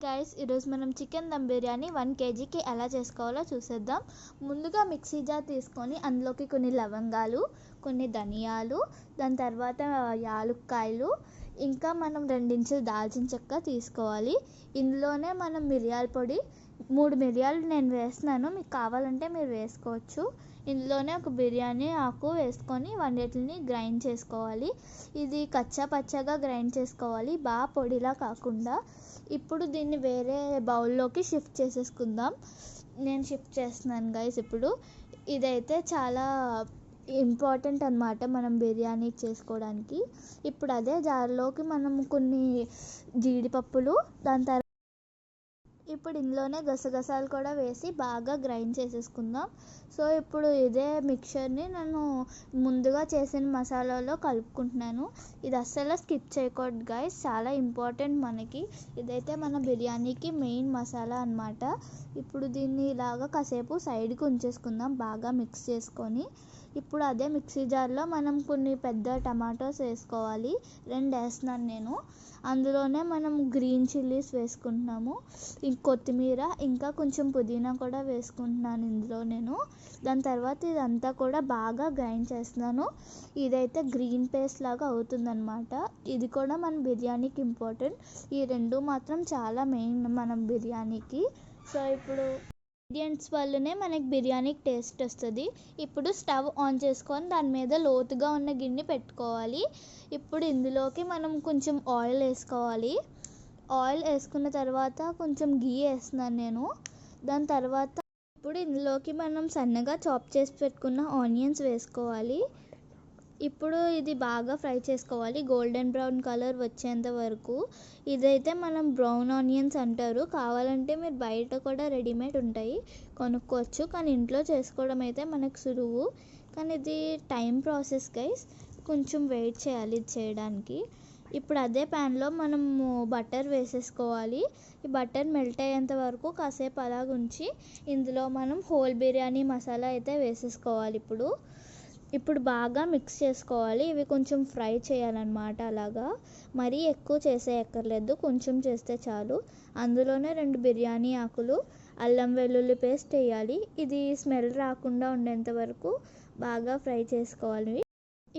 Guys ఈరోజు మనం chicken dum biryani 1 kgకి ఎలా చేసుకోవాలో చూసేద్దాం. ముందుగా మిక్సీ జార్ తీసుకొని అందులోకి కొన్ని లవంగాలు, కొన్ని ధనియాలు, దాని తర్వాత యాలుక్కాయలు, ఇంకా మనం 2 ఇంచులు దాల్చిన చెక్క తీసుకోవాలి. ఇందులోనే మనం మిరియాల పొడి 3 మిరియాలు నేను వేస్తున్నాను, మీకు కావాలంటే మీరు వేసుకోవచ్చు. ఇందులోనే ఒక బిర్యానీ ఆకు వేసుకొని వాటిని గ్రైండ్ చేసుకోవాలి. ఇది కచ్చా పచ్చగా గ్రైండ్ చేసుకోవాలి, బాగా పొడిలా కాకుండా. ఇప్పుడు దీన్ని వేరే బౌల్లోకి షిఫ్ట్ చేసేసుకుందాం. నేను షిఫ్ట్ చేస్తున్నాను గైస్. ఇప్పుడు ఇదైతే చాలా ఇంపార్టెంట్ అన్నమాట మనం బిర్యానీ చేసుకోవడానికి. ఇప్పుడు అదే జార్లోకి మనం కొన్ని జీడిపప్పులు, దాని తర్వాత ఇప్పుడు ఇందులోనే గసగసాలు కూడా వేసి బాగా గ్రైండ్ చేసేసుకుందాం. సో ఇప్పుడు ఇదే మిక్చర్ని నేను ముందుగా చేసిన మసాలాలో కలుపుకుంటున్నాను. ఇది అస్సలు స్కిప్ చేయకూడదు గైస్, చాలా ఇంపార్టెంట్ మనకి. ఇదైతే మన బిర్యానీకి మెయిన్ మసాలా అన్నమాట. ఇప్పుడు దీన్ని ఇలాగ కాసేపు సైడ్కి ఉంచేసుకుందాం బాగా మిక్స్ చేసుకొని. ఇప్పుడు అదే మిక్సీ జార్లో మనం కొన్ని పెద్ద టమాటోస్ వేసుకోవాలి, 2 వేస్తున్నాను నేను. అందులోనే మనం గ్రీన్ చిల్లీస్ వేసుకుంటున్నాము, కొత్తిమీర, ఇంకా కొంచెం పుదీనా కూడా వేసుకుంటున్నాను ఇందులో నేను. దాని తర్వాత ఇదంతా కూడా బాగా గ్రైండ్ చేస్తున్నాను. ఇదైతే గ్రీన్ పేస్ట్ లాగా అవుతుందన్నమాట. ఇది కూడా మన బిర్యానీకి ఇంపార్టెంట్. ఈ 2 మాత్రం చాలా మెయిన్ మన బిర్యానీకి. సో ఇప్పుడు ఇంగ్రీడియంట్స్ వల్లనే మనకి బిర్యానీకి టేస్ట్ వస్తుంది. ఇప్పుడు స్టవ్ ఆన్ చేసుకొని దాని మీద లోతుగా ఉన్న గిన్నె పెట్టుకోవాలి. ఇప్పుడు ఇందులోకి మనం కొంచెం ఆయిల్ వేసుకోవాలి. ఆయిల్ వేసుకున్న తర్వాత కొంచెం గీ వేస్తున్నాను నేను. దాని తర్వాత ఇప్పుడు ఇందులోకి మనం సన్నగా చాప్ చేసి పెట్టుకున్న ఆనియన్స్ వేసుకోవాలి. ఇప్పుడు ఇది బాగా ఫ్రై చేసుకోవాలి, గోల్డెన్ బ్రౌన్ కలర్ వచ్చేంత వరకు. ఇదైతే మనం బ్రౌన్ ఆనియన్స్ అంటారు, కావాలంటే మీరు బయట కూడా రెడీమేడ్ ఉంటాయి కొనుక్కోవచ్చు, కానీ ఇంట్లో చేసుకోవడం అయితే మనకు సులువు. కానీ ఇది టైం ప్రాసెస్ గైస్, కొంచెం వెయిట్ చేయాలి ఇది చేయడానికి. ఇప్పుడు అదే ప్యాన్లో మనము బటర్ వేసేసుకోవాలి. ఈ బటర్ మెల్ట్ అయ్యేంత వరకు కాసేపు అలాగ ఉంచి ఇందులో మనం హోల్ బిర్యానీ మసాలా అయితే వేసేసుకోవాలి. ఇప్పుడు బాగా మిక్స్ చేసుకోవాలి. ఇవి కొంచెం ఫ్రై చేయాలన్నమాట. అలాగా మరీ ఎక్కువ చేసేయక్కర్లేదు, కొంచెం చేస్తే చాలు. అందులోనే 2 బిర్యానీ ఆకులు, అల్లం వెల్లుల్లి పేస్ట్ వేయాలి. ఇది స్మెల్ రాకుండా ఉండేంత వరకు బాగా ఫ్రై చేసుకోవాలి.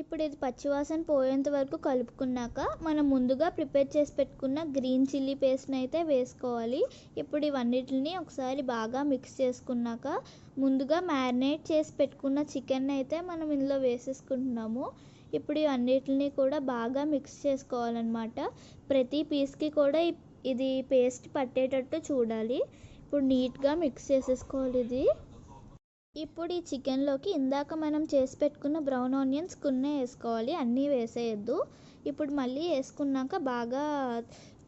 ఇప్పుడు ఇది పచ్చివాసన పోయేంత వరకు కలుపుకున్నాక మనం ముందుగా ప్రిపేర్ చేసి పెట్టుకున్న గ్రీన్ చిల్లీ పేస్ట్ని అయితే వేసుకోవాలి. ఇప్పుడు ఇవన్నిటిని ఒకసారి బాగా మిక్స్ చేసుకున్నాక ముందుగా మ్యారినేట్ చేసి పెట్టుకున్న చికెన్ అయితే మనం ఇందులో వేసేసుకుంటున్నాము. ఇప్పుడు ఇవన్నిటిని కూడా బాగా మిక్స్ చేసుకోవాలన్నమాట. ప్రతి పీస్కి కూడా ఇది పేస్ట్ పట్టేటట్టు చూడాలి. ఇప్పుడు నీట్గా మిక్స్ చేసేసుకోవాలి ఇది. ఇప్పుడు ఈ చికెన్లోకి ఇందాక మనం చేసి పెట్టుకున్న బ్రౌన్ ఆనియన్స్ కొన్ని వేసుకోవాలి, అన్నీ వేసేయద్దు. ఇప్పుడు మళ్ళీ వేసుకున్నాక బాగా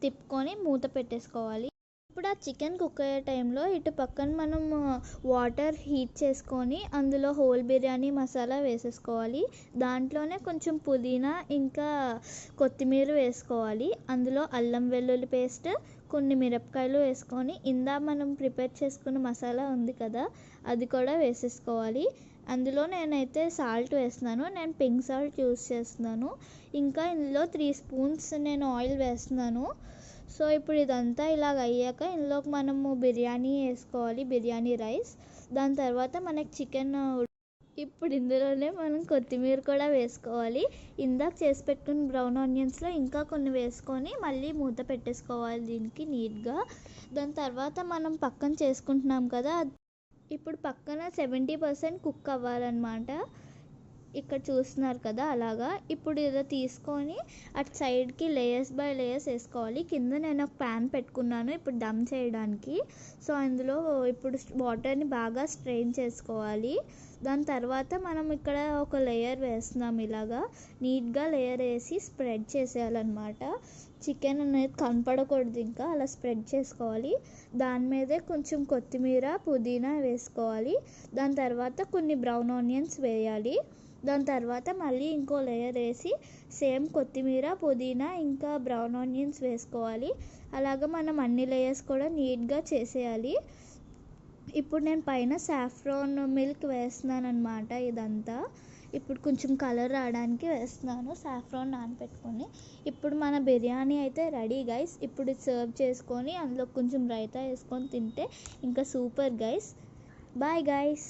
తిప్పుకొని మూత పెట్టేసుకోవాలి. ఇప్పుడు ఆ చికెన్ కుక్ అయ్యే టైంలో ఇటు పక్కన మనం వాటర్ హీట్ చేసుకొని అందులో హోల్ బిర్యానీ మసాలా వేసేసుకోవాలి. దాంట్లోనే కొంచెం పుదీనా ఇంకా కొత్తిమీర వేసుకోవాలి. అందులో అల్లం వెల్లుల్లి పేస్ట్, కొన్ని మిరపకాయలు వేసుకొని మనం ప్రిపేర్ చేసుకున్న మసాలా ఉంది కదా, అది కూడా వేసేసుకోవాలి. అందులో నేనైతే సాల్ట్ వేస్తున్నాను, నేను పింక్ సాల్ట్ యూస్ చేస్తున్నాను. ఇంకా ఇందులో 3 స్పూన్స్ నేను ఆయిల్ వేస్తున్నాను. సో ఇప్పుడు ఇదంతా ఇలాగ అయ్యాక ఇందులోకి మనము బిర్యానీ వేసుకోవాలి, బిర్యానీ రైస్. దాని తర్వాత మనకి చికెన్. ఇప్పుడు ఇందులోనే మనం కొత్తిమీర కూడా వేసుకోవాలి. ఇందాక చేసి పెట్టుకున్న బ్రౌన్ ఆనియన్స్లో ఇంకా కొన్ని వేసుకొని మళ్ళీ మూత పెట్టేసుకోవాలి దీనికి నీట్గా. దాని తర్వాత మనం పక్కన చేసుకుంటున్నాం కదా, ఇప్పుడు పక్కన 70% కుక్ అవ్వాలన్నమాట. ఇక్కడ చూస్తున్నారు కదా అలాగా. ఇప్పుడు ఇది తీసుకొని అటు సైడ్కి లేయర్స్ బై లేయర్స్ వేసుకోవాలి. కింద నేను ఒక ప్యాన్ పెట్టుకున్నాను ఇప్పుడు దమ్ చేయడానికి. సో అందులో ఇప్పుడు వాటర్ని బాగా స్ట్రెయిన్ చేసుకోవాలి. దాని తర్వాత మనం ఇక్కడ ఒక లేయర్ వేస్తున్నాం, ఇలాగా నీట్గా లేయర్ వేసి స్ప్రెడ్ చేసేయాలన్నమాట. చికెన్ అనేది కనపడకూడదు, ఇంకా అలా స్ప్రెడ్ చేసుకోవాలి. దాని మీదే కొంచెం కొత్తిమీర, పుదీనా వేసుకోవాలి. దాని తర్వాత కొన్ని బ్రౌన్ ఆనియన్స్ వేయాలి. దాని తర్వాత మళ్ళీ ఇంకో లేయర్ వేసి సేమ్ కొత్తిమీర, పుదీనా ఇంకా బ్రౌన్ ఆనియన్స్ వేసుకోవాలి. అలాగ మనం అన్ని లేయర్స్ కూడా నీట్గా చేసేయాలి. ఇప్పుడు నేను పైన సాఫ్రాన్ మిల్క్ వేస్తున్నాను అనమాట. ఇదంతా ఇప్పుడు కొంచెం కలర్ రావడానికి వేస్తున్నాను సాఫ్రాన్ నానపెట్టుకొని. ఇప్పుడు మన బిర్యానీ అయితే రెడీ గైస్. ఇప్పుడు సర్వ్ చేసుకొని అందులో కొంచెం రైతా వేసుకొని తింటే ఇంకా సూపర్ గైస్. Bye guys.